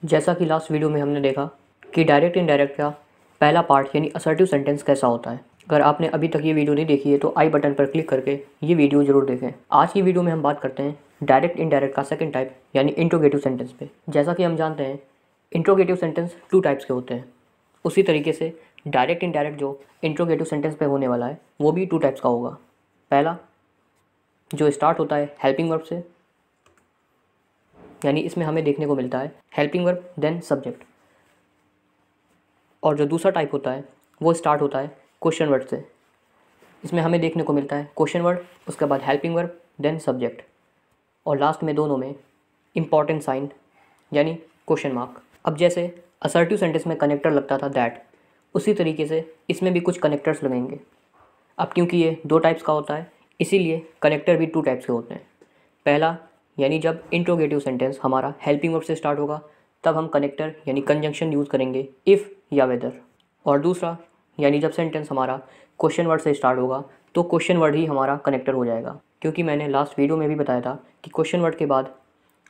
जैसा कि last video में हमने देखा कि डायरेक्ट इनडायरेक्ट का पहला पार्ट यानी असर्टिव सेंटेंस कैसा होता है। अगर आपने अभी तक ये वीडियो नहीं देखी है तो आई बटन पर क्लिक करके ये वीडियो ज़रूर देखें। आज की वीडियो में हम बात करते हैं डायरेक्ट इनडायरेक्ट का सेकंड टाइप यानी इंट्रोगेटिव सेंटेंस पे। जैसा कि हम जानते हैं इंट्रोगेटिव सेंटेंस 2 टाइप्स के होते हैं, उसी तरीके से डायरेक्ट इनडायरेक्ट जो इंट्रोगेटिव सेंटेंस पे होने वाला है वो भी 2 टाइप्स का होगा। पहला जो स्टार्ट होता है हेल्पिंग वर्ब से, यानी इसमें हमें देखने को मिलता है हेल्पिंग वर्ब देन सब्जेक्ट। और जो दूसरा टाइप होता है वो स्टार्ट होता है क्वेश्चन वर्ड से, इसमें हमें देखने को मिलता है क्वेश्चन वर्ड, उसके बाद हेल्पिंग वर्ब देन सब्जेक्ट, और लास्ट में दोनों में इम्पॉर्टेंट साइन यानी क्वेश्चन मार्क। अब जैसे असर्टिव सेंटेंस में कनेक्टर लगता था दैट, उसी तरीके से इसमें भी कुछ कनेक्टर्स लगेंगे। अब क्योंकि ये 2 टाइप्स का होता है इसीलिए कनेक्टर भी 2 टाइप्स के होते हैं। पहला यानी जब इंट्रोगेटिव सेंटेंस हमारा हेल्पिंग वर्ब से स्टार्ट होगा तब हम कनेक्टर यानी कंजंक्शन यूज़ करेंगे इफ़ या वेदर। और दूसरा यानी जब सेंटेंस हमारा क्वेश्चन वर्ड से स्टार्ट होगा तो क्वेश्चन वर्ड ही हमारा कनेक्टर हो जाएगा, क्योंकि मैंने लास्ट वीडियो में भी बताया था कि क्वेश्चन वर्ड के बाद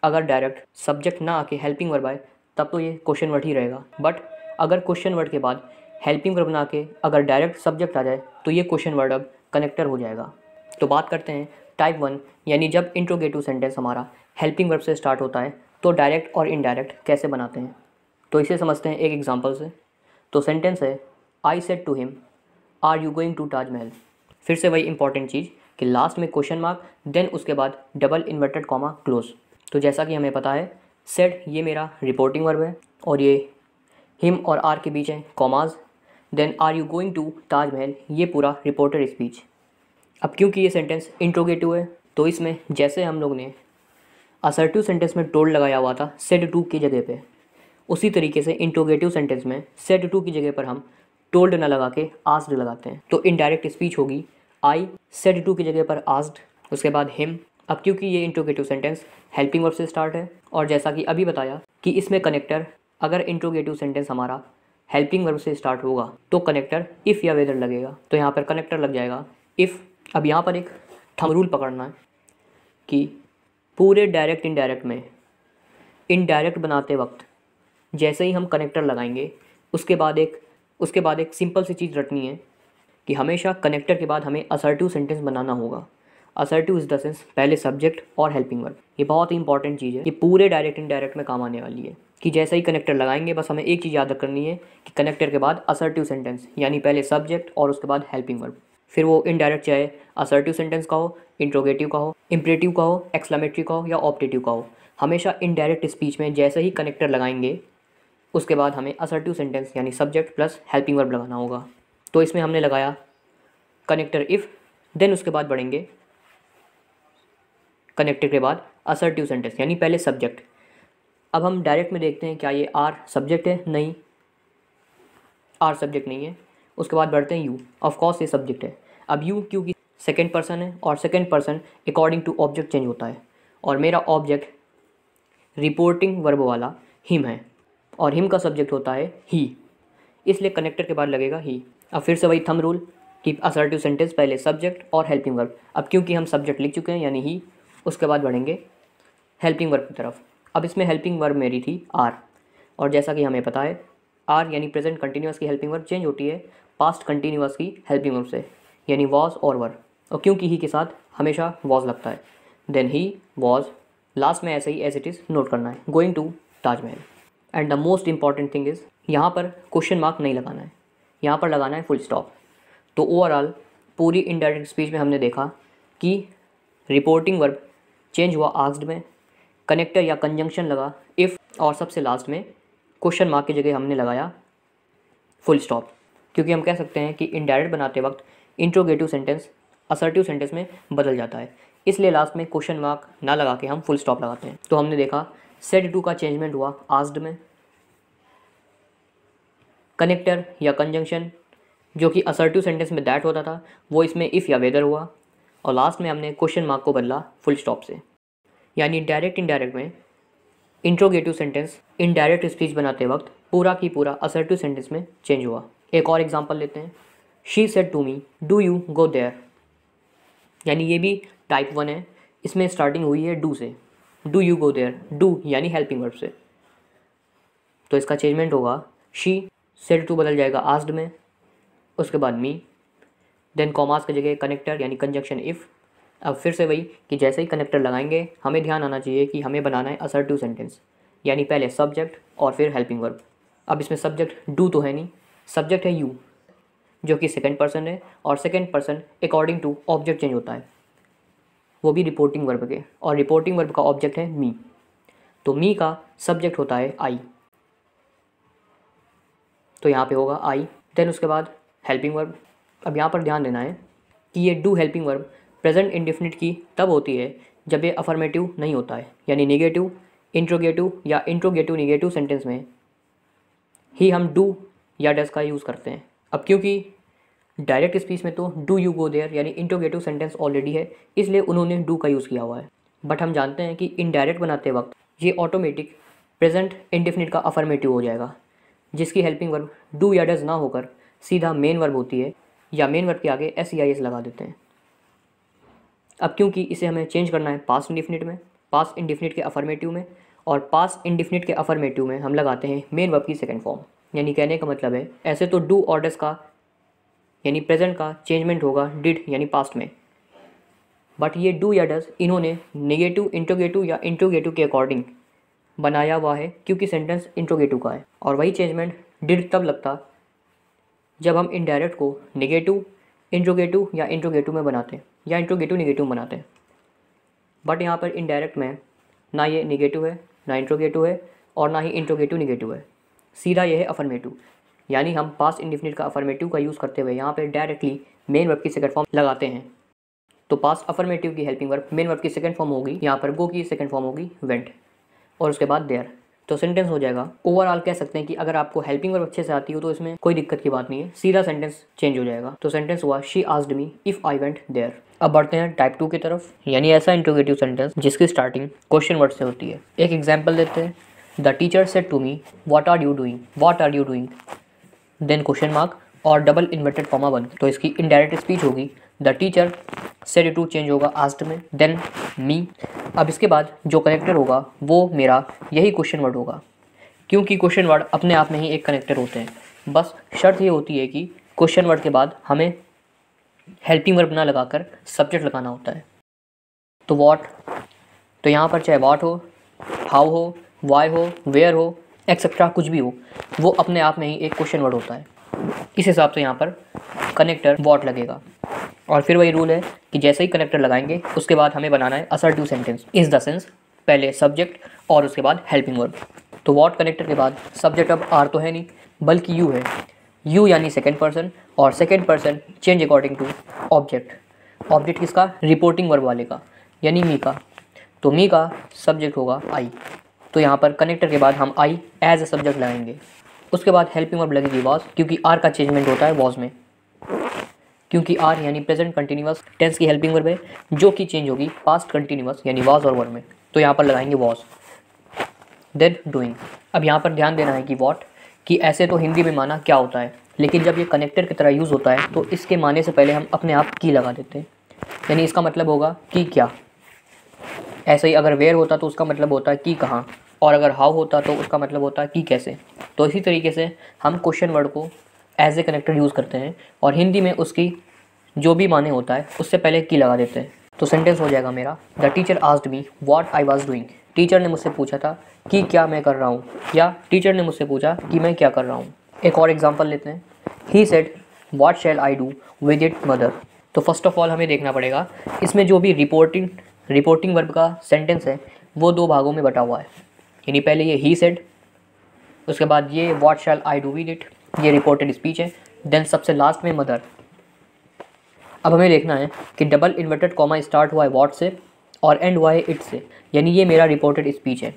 अगर डायरेक्ट सब्जेक्ट ना आके हेल्पिंग वर्ब आए तब तो ये क्वेश्चन वर्ड ही रहेगा, बट अगर क्वेश्चन वर्ड के बाद हेल्पिंग वर्ब ना आके अगर डायरेक्ट सब्जेक्ट आ जाए तो ये क्वेश्चन वर्ड अब कनेक्टर हो जाएगा। तो बात करते हैं टाइप 1 यानी जब इंट्रोगेटिव सेंटेंस हमारा हेल्पिंग वर्ब से स्टार्ट होता है तो डायरेक्ट और इनडायरेक्ट कैसे बनाते हैं। तो इसे समझते हैं एक एग्जांपल से। तो सेंटेंस है I said to him are you going to Taj Mahal. फिर से वही इंपॉर्टेंट चीज़ कि लास्ट में क्वेश्चन मार्क देन उसके बाद डबल इन्वर्टेड कॉमा क्लोज। तो जैसा कि हमें पता है सेड ये मेरा रिपोर्टिंग वर्ब है और ये हिम और आर के बीच है commas, then are you going to Taj Mahal ये पूरा रिपोर्टेड स्पीच। अब क्योंकि ये सेंटेंस इंट्रोगेटिव है तो इसमें जैसे हम लोग ने असर्टिव सेंटेंस में टोल्ड लगाया हुआ था सेड टू की जगह पे, उसी तरीके से इंट्रोगेटिव सेंटेंस में सेड टू की जगह पर हम टोल्ड ना लगा के आस्क्ड लगाते हैं। तो इनडायरेक्ट स्पीच होगी आई सेड टू की जगह पर आस्क्ड, उसके बाद हिम। अब क्योंकि ये इंट्रोगेटिव सेंटेंस हेल्पिंग वर्ब से स्टार्ट है और जैसा कि अभी बताया कि इसमें कनेक्टर अगर इंट्रोगेटिव सेंटेंस हमारा हेल्पिंग वर्ब से स्टार्ट होगा तो कनेक्टर इफ़ या वेदर लगेगा, तो यहाँ पर कनेक्टर लग जाएगा इफ़। अब यहाँ पर एक थंब रूल पकड़ना है कि पूरे डायरेक्ट इनडायरेक्ट में इनडायरेक्ट बनाते वक्त जैसे ही हम कनेक्टर लगाएंगे उसके बाद एक सिंपल सी चीज़ रटनी है कि हमेशा कनेक्टर के बाद हमें असर्टिव सेंटेंस बनाना होगा। असर्टिव इज द सेंस पहले सब्जेक्ट और हेल्पिंग वर्ब। ये बहुत ही इंपॉर्टेंट चीज़ है, ये पूरे डायरेक्ट इनडायरेक्ट में काम आने वाली है कि जैसे ही कनेक्टर लगाएंगे बस हमें एक चीज़ याद करनी है कि कनेक्टर के बाद असर्टिव सेंटेंस यानी पहले सब्जेक्ट और उसके बाद हेल्पिंग वर्ब। फिर वो इनडायरेक्ट चाहे असर्टिव सेंटेंस का हो, इंट्रोगेटिव का हो, इम्परेटिव का हो, एक्सक्लेमेटरी का हो या ऑप्टेटिव का हो, हमेशा इनडायरेक्ट स्पीच में जैसे ही कनेक्टर लगाएंगे उसके बाद हमें असर्टिव सेंटेंस यानी सब्जेक्ट प्लस हेल्पिंग वर्ब लगाना होगा। तो इसमें हमने लगाया कनेक्टर इफ़, देन उसके बाद बढ़ेंगे कनेक्टर के बाद असर्टिव सेंटेंस यानी पहले सब्जेक्ट। अब हम डायरेक्ट में देखते हैं क्या ये आर सब्जेक्ट है, नहीं आर सब्जेक्ट नहीं है। उसके बाद बढ़ते हैं यू, ऑफ कोर्स ये सब्जेक्ट है। अब यू क्योंकि सेकेंड पर्सन है और second person according to object change होता है और मेरा ऑब्जेक्ट रिपोर्टिंग वर्ब वाला हिम है और हिम का सब्जेक्ट होता है ही, इसलिए कनेक्टर के बाद लगेगा ही। अब फिर से वही थंब रूल कि असर्टिव सेंटेंस पहले सब्जेक्ट और हेल्पिंग वर्ब। अब क्योंकि हम सब्जेक्ट लिख चुके हैं यानी ही, उसके बाद बढ़ेंगे हेल्पिंग वर्ब की तरफ। अब इसमें हेल्पिंग वर्ब मेरी थी आर, और जैसा कि हमें पता है आर यानी प्रेजेंट कंटिन्यूअस की हेल्पिंग वर्ब चेंज होती है पास्ट कंटिन्यूअस की हेल्पिंग वर्ब से यानी वॉज और वर, और क्योंकि ही के साथ हमेशा वॉज लगता है देन ही वॉज, लास्ट में ऐसे ही एज इट इज़ नोट करना है going to Taj Mahal. And the most important thing is यहाँ पर क्वेश्चन मार्क नहीं लगाना है, यहाँ पर लगाना है फुल स्टॉप। तो ओवरऑल पूरी इनडायरेक्ट स्पीच में हमने देखा कि रिपोर्टिंग वर्ब चेंज हुआ आस्क्ड में, कनेक्टर या कंजंक्शन लगा इफ़, और सबसे लास्ट में क्वेश्चन मार्क की जगह हमने लगाया फुल स्टॉप। क्योंकि हम कह सकते हैं कि इनडायरेक्ट बनाते वक्त इंट्रोगेटिव सेंटेंस असर्टिव सेंटेंस में बदल जाता है, इसलिए लास्ट में क्वेश्चन मार्क ना लगा के हम फुल स्टॉप लगाते हैं। तो हमने देखा सेड टू का चेंजमेंट हुआ आस्क्ड में, कनेक्टर या कंजंक्शन जो कि असर्टिव सेंटेंस में दैट होता था वो इसमें इफ़ या वेदर हुआ, और लास्ट में हमने क्वेश्चन मार्क को बदला फुल स्टॉप से। यानी डायरेक्ट इनडायरेक्ट में इंट्रोगेटिव सेंटेंस इनडायरेक्ट स्पीच बनाते वक्त पूरा की पूरा असर्टिव सेंटेंस में चेंज हुआ। एक और एग्जांपल लेते हैं, she said to me do you go there, यानी ये भी टाइप 1 है, इसमें स्टार्टिंग हुई है डू से, do you go there, do यानी हेल्पिंग वर्ब से। तो इसका चेंजमेंट होगा शी सेड टू बदल जाएगा आस्क्ड में, उसके बाद मी, देन कॉमास की जगह कनेक्टर यानी कंजक्शन इफ़। अब फिर से वही कि जैसे ही कनेक्टर लगाएंगे हमें ध्यान आना चाहिए कि हमें बनाना है असर्टिव सेंटेंस, यानी पहले सब्जेक्ट और फिर हेल्पिंग वर्ब। अब इसमें सब्जेक्ट डू तो है नहीं, सब्जेक्ट है यू जो कि सेकंड पर्सन है, और second person according to object change होता है, वो भी रिपोर्टिंग वर्ब के, और रिपोर्टिंग वर्ब का ऑब्जेक्ट है मी। तो मी का सब्जेक्ट होता है आई, तो यहाँ पे होगा आई। देन उसके बाद हेल्पिंग वर्ब। अब यहाँ पर ध्यान देना है कि ये do helping verb present indefinite की तब होती है जब ये अफर्मेटिव नहीं होता है, यानी नेगेटिव, इंट्रोगेटिव या इंट्रोगेटिव नेगेटिव सेंटेंस में ही हम डू या डस का यूज़ करते हैं। अब क्योंकि डायरेक्ट स्पीच में तो डू यू गो देयर यानी इंट्रोगेटिव सेंटेंस ऑलरेडी है, इसलिए उन्होंने डू का यूज़ किया हुआ है। बट हम जानते हैं कि इनडायरेक्ट बनाते वक्त ये ऑटोमेटिक प्रेजेंट इंडेफिनिट का अफर्मेटिव हो जाएगा, जिसकी हेल्पिंग वर्ब डू या डज ना होकर सीधा मेन वर्ब होती है, या मेन वर्ब के आगे SEIS लगा देते हैं। अब क्योंकि इसे हमें चेंज करना है पास्ट इंडेफिनिट में, पास्ट इंडेफिनिट के अफर्मेटिव में, और पास्ट इंडेफिनिट के अफर्मेटिव में हम लगाते हैं मेन वर्ब की सेकंड फॉर्म। यानी कहने का मतलब है ऐसे तो डू और डज का यानी प्रेजेंट का चेंजमेंट होगा डिड यानी पास्ट में, बट ये डू या डज इन्होंने नेगेटिव, इंट्रोगेटिव या इंट्रोगेटिव के अकॉर्डिंग बनाया हुआ है क्योंकि सेंटेंस इंट्रोगेटिव का है। और वही चेंजमेंट डिड तब लगता जब हम इनडायरेक्ट को नेगेटिव, इंट्रोगेटिव या इंट्रोगेटिव में बनाते हैं, या इंट्रोगेटिव नेगेटिव बनाते हैं। बट यहाँ पर इनडायरेक्ट में ना ये नेगेटिव है, ना इंट्रोगेटिव है, और ना ही इंट्रोगेटिव नेगेटिव है, सीधा ये है अफर्मेटिव। यानी हम पास्ट इंडेफिनिट का अफर्मेटिव का यूज़ करते हुए यहाँ पे डायरेक्टली मेन वर्ब की सेकंड फॉर्म लगाते हैं। तो पास्ट अफर्मेटिव की हेल्पिंग वर्ब मेन वर्ब की सेकंड फॉर्म होगी, यहाँ पर गो की सेकंड फॉर्म होगी वेंट, और उसके बाद देयर। तो सेंटेंस हो जाएगा। ओवरऑल कह सकते हैं कि अगर आपको हेल्पिंग वर्ब अच्छे से आती हो तो इसमें कोई दिक्कत की बात नहीं है, सीधा सेंटेंस चेंज हो जाएगा। तो सेंटेंस हुआ she asked me if I went there. अब बढ़ते हैं टाइप 2 की तरफ, यानी ऐसा इंट्रोगेटिव सेंटेंस जिसकी स्टार्टिंग क्वेश्चन वर्ड से होती है। एक एग्जाम्पल देते हैं, the teacher said to me what are you doing, what are you doing, then question mark और डबल इन्वर्टेड कॉमा 1। तो इसकी इनडायरेक्ट स्पीच होगी the teacher said to change होगा आस्क्ड में, देन मी। अब इसके बाद जो कनेक्टर होगा वो मेरा यही क्वेश्चन वर्ड होगा, क्योंकि क्वेश्चन वर्ड अपने आप में ही एक कनेक्टर होते हैं। बस शर्त ये होती है कि क्वेश्चन वर्ड के बाद हमें हेल्पिंग वर्ब ना लगाकर सब्जेक्ट लगाना होता है। तो व्हाट, तो यहाँ पर चाहे व्हाट हो, हाउ हो, वाई हो, वेयर हो, एक्सेट्रा कुछ भी हो, वो अपने आप में ही एक क्वेश्चन वर्ड होता है। इस हिसाब से यहाँ पर कनेक्टर व्हाट लगेगा। और फिर वही रूल है कि जैसे ही कनेक्टर लगाएंगे उसके बाद हमें बनाना है assertive sentence, is the sense, पहले सब्जेक्ट और उसके बाद हेल्पिंग वर्ब। तो व्हाट कनेक्टर के बाद सब्जेक्ट अब आर तो है नहीं बल्कि यू है, यू यानी सेकंड पर्सन, और second person change according to object. Object किसका? रिपोर्टिंग वर्ब वाले का, यानी मी का। तो मी का सब्जेक्ट होगा आई, तो यहाँ पर कनेक्टर के बाद हम आई एज ए सब्जेक्ट लगाएंगे। उसके बाद हेल्पिंग वर्ब लगेगी वॉज, क्योंकि आर का चेंजमेंट होता है वॉज में, क्योंकि आर यानी प्रेजेंट कंटिन्यूअस टेंस की हेल्पिंग वर्ब है जो कि चेंज होगी पास्ट कंटिन्यूअस यानी वॉज और वर में, तो यहाँ पर लगाएंगे वॉज। Then doing. अब यहाँ पर ध्यान देना है कि व्हाट कि ऐसे तो हिंदी में माना क्या होता है, लेकिन जब ये कनेक्टर की तरह यूज़ होता है तो इसके माने से पहले हम अपने आप की लगा देते हैं, यानी इसका मतलब होगा कि क्या। ऐसे ही अगर वेयर होता तो उसका मतलब होता है कि कहाँ, और अगर हाउ होता तो उसका मतलब होता है कि कैसे। तो इसी तरीके से हम क्वेश्चन वर्ड को एज ए कनेक्टर यूज़ करते हैं और हिंदी में उसकी जो भी माने होता है उससे पहले की लगा देते हैं। तो सेंटेंस हो जाएगा मेरा, the teacher asked me what I was doing. Teacher ने मुझसे पूछा था कि क्या मैं कर रहा हूँ, या टीचर ने मुझसे पूछा कि मैं क्या कर रहा हूँ। एक और एग्जांपल लेते हैं, he said what shall I do with it mother. तो फर्स्ट ऑफ ऑल हमें देखना पड़ेगा इसमें जो भी रिपोर्टिंग वर्ब का सेंटेंस है वो दो भागों में बटा हुआ है, यानी पहले ये ही सेड, उसके बाद ये what shall I do with it, ये रिपोर्टेड स्पीच है, देन सबसे लास्ट में मदर। अब हमें देखना है कि डबल इन्वर्टेड कॉमा स्टार्ट हुआ है व्हाट से और एंड हुआ है इट से, यानी ये मेरा रिपोर्टेड स्पीच है।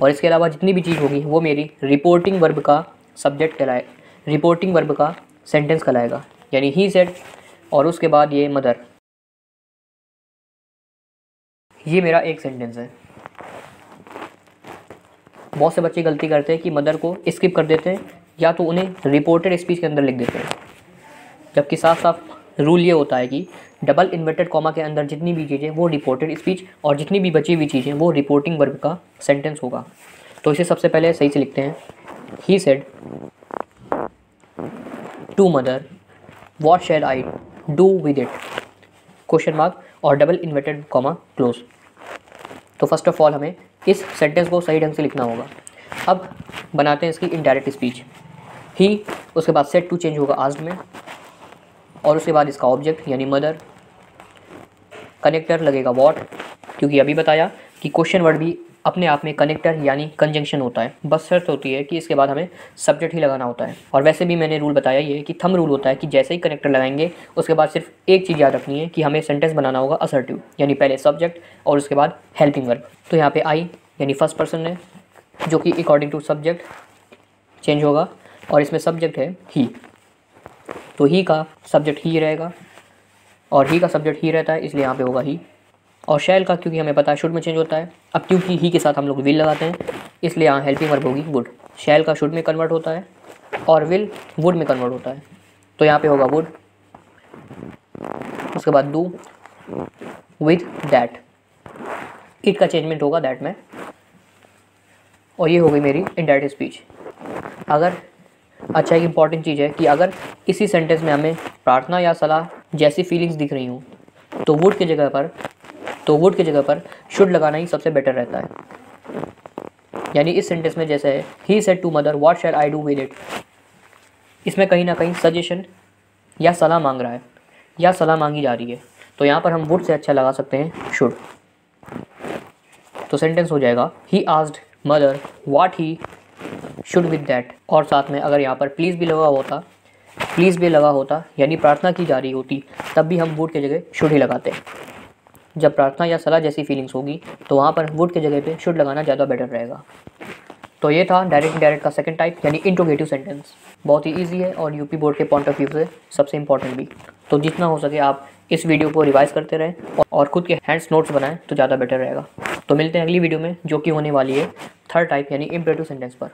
और इसके अलावा जितनी भी चीज़ होगी वो मेरी रिपोर्टिंग वर्ब का सब्जेक्ट कहलाए, रिपोर्टिंग वर्ब का सेंटेंस कहलाएगा, यानी ही सेड और उसके बाद ये मदर। ये मेरा एक सेंटेंस है। बहुत से बच्चे गलती करते हैं कि मदर को स्किप कर देते हैं या तो उन्हें रिपोर्टेड स्पीच के अंदर लिख देते हैं, जबकि साफ साफ रूल ये होता है कि डबल इन्वर्टेड कॉमा के अंदर जितनी भी चीज़ें वो रिपोर्टेड स्पीच और जितनी भी बची हुई चीज़ें वो रिपोर्टिंग वर्ब का सेंटेंस होगा। तो इसे सबसे पहले सही से लिखते हैं, he said to mother what shall I do with it, question mark और डबल इन्वर्टेड कॉमा क्लोज। तो फर्स्ट ऑफ ऑल हमें इस सेंटेंस को सही ढंग से लिखना होगा। अब बनाते हैं इसकी इनडायरेक्ट स्पीच। ही, उसके बाद सेड टू चेंज होगा आस्क्ड में, और उसके बाद इसका ऑब्जेक्ट यानी मदर, कनेक्टर लगेगा व्हाट, क्योंकि अभी बताया कि क्वेश्चन वर्ड भी अपने आप में कनेक्टर यानी कंजंक्शन होता है, बस शर्त होती है कि इसके बाद हमें सब्जेक्ट ही लगाना होता है। और वैसे भी मैंने रूल बताया ये कि थंब रूल होता है कि जैसे ही कनेक्टर लगाएंगे उसके बाद सिर्फ एक चीज़ याद रखनी है कि हमें सेंटेंस बनाना होगा असर्टिव, यानी पहले सब्जेक्ट और उसके बाद हेल्पिंग वर्ब। तो यहाँ पे आई यानी फर्स्ट पर्सन है जो कि अकॉर्डिंग टू सब्जेक्ट चेंज होगा, और इसमें सब्जेक्ट है ही, तो ही का सब्जेक्ट ही रहेगा और ही का सब्जेक्ट ही रहता है, इसलिए यहाँ पे होगा ही। और शैल का क्योंकि हमें पता है शुड में चेंज होता है, अब क्योंकि ही के साथ हम लोग विल लगाते हैं इसलिए यहाँ हेल्पिंग वर्ब होगी वुड। शैल का शुड में कन्वर्ट होता है और विल वुड में कन्वर्ट होता है, तो यहाँ पे होगा वुड, उसके बाद डू विद दैट, इट का चेंजमेंट होगा दैट में, और ये हो गई मेरी इनडायरेक्ट स्पीच। अगर अच्छा एक इंपॉर्टेंट चीज़ है कि अगर इसी सेंटेंस में हमें प्रार्थना या सलाह जैसी फीलिंग्स दिख रही हूँ तो वुड की जगह पर शुड लगाना ही सबसे बेटर रहता है। यानी इस सेंटेंस में जैसे है he said to mother what shall I do with it, इसमें कहीं ना कहीं सजेशन या सलाह मांग रहा है या सलाह मांगी जा रही है, तो यहाँ पर हम वुड से अच्छा लगा सकते हैं शुड। तो सेंटेंस हो जाएगा he asked mother what he should with that, और साथ में अगर यहाँ पर प्लीज़ भी लगा होता यानी प्रार्थना की जा रही होती तब भी हम वुड की जगह शुड ही लगाते हैं। जब प्रार्थना या सलाह जैसी फीलिंग्स होगी तो वहाँ पर वुड की जगह पे शुड लगाना ज़्यादा बेटर रहेगा। तो ये था डायरेक्ट इनडायरेक्ट का सेकंड टाइप यानी इंट्रोगेटिव सेंटेंस। बहुत ही ईजी है और यूपी बोर्ड के पॉइंट ऑफ व्यू से सबसे इंपॉर्टेंट भी। तो जितना हो सके आप इस वीडियो को रिवाइज करते रहें और खुद के हैंड्स नोट्स बनाएं तो ज़्यादा बेटर रहेगा। तो मिलते हैं अगली वीडियो में जो कि होने वाली है थर्ड टाइप यानी इम्परेटिव सेंटेंस पर।